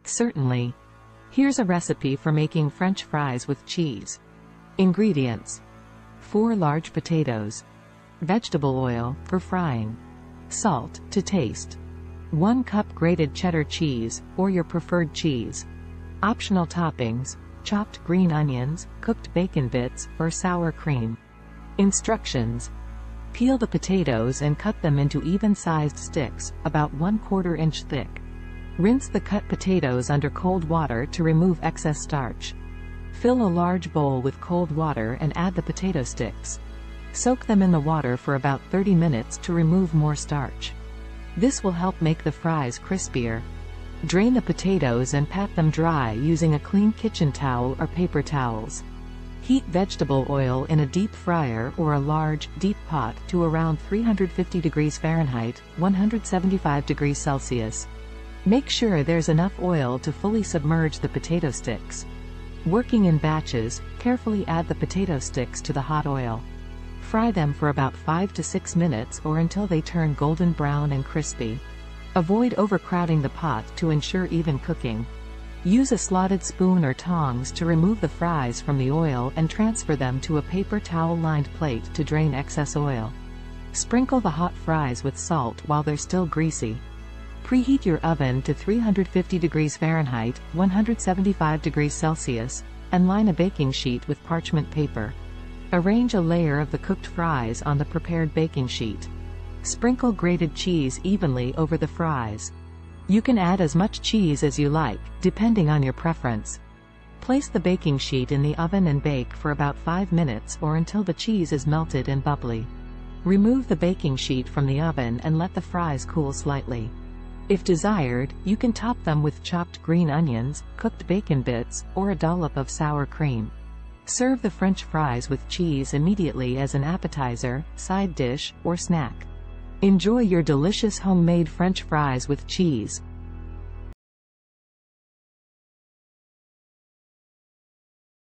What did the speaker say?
Certainly. Here's a recipe for making French fries with cheese. Ingredients: 4 large potatoes, vegetable oil for frying, salt to taste, 1 cup grated cheddar cheese, or your preferred cheese. Optional toppings: chopped green onions, cooked bacon bits, or sour cream. Instructions: peel the potatoes and cut them into even-sized sticks, about 1/4 inch thick. Rinse the cut potatoes under cold water to remove excess starch. Fill a large bowl with cold water and add the potato sticks. Soak them in the water for about 30 minutes to remove more starch. This will help make the fries crispier. Drain the potatoes and pat them dry using a clean kitchen towel or paper towels. Heat vegetable oil in a deep fryer or a large, deep pot to around 350 degrees Fahrenheit, 175 degrees Celsius. Make sure there's enough oil to fully submerge the potato sticks. Working in batches, carefully add the potato sticks to the hot oil. Fry them for about 5 to 6 minutes or until they turn golden brown and crispy. Avoid overcrowding the pot to ensure even cooking. Use a slotted spoon or tongs to remove the fries from the oil and transfer them to a paper towel-lined plate to drain excess oil. Sprinkle the hot fries with salt while they're still greasy. Preheat your oven to 350 degrees Fahrenheit, 175 degrees Celsius, and line a baking sheet with parchment paper. Arrange a layer of the cooked fries on the prepared baking sheet. Sprinkle grated cheese evenly over the fries. You can add as much cheese as you like, depending on your preference. Place the baking sheet in the oven and bake for about 5 minutes or until the cheese is melted and bubbly. Remove the baking sheet from the oven and let the fries cool slightly. If desired, you can top them with chopped green onions, cooked bacon bits, or a dollop of sour cream. Serve the French fries with cheese immediately as an appetizer, side dish, or snack. Enjoy your delicious homemade French fries with cheese.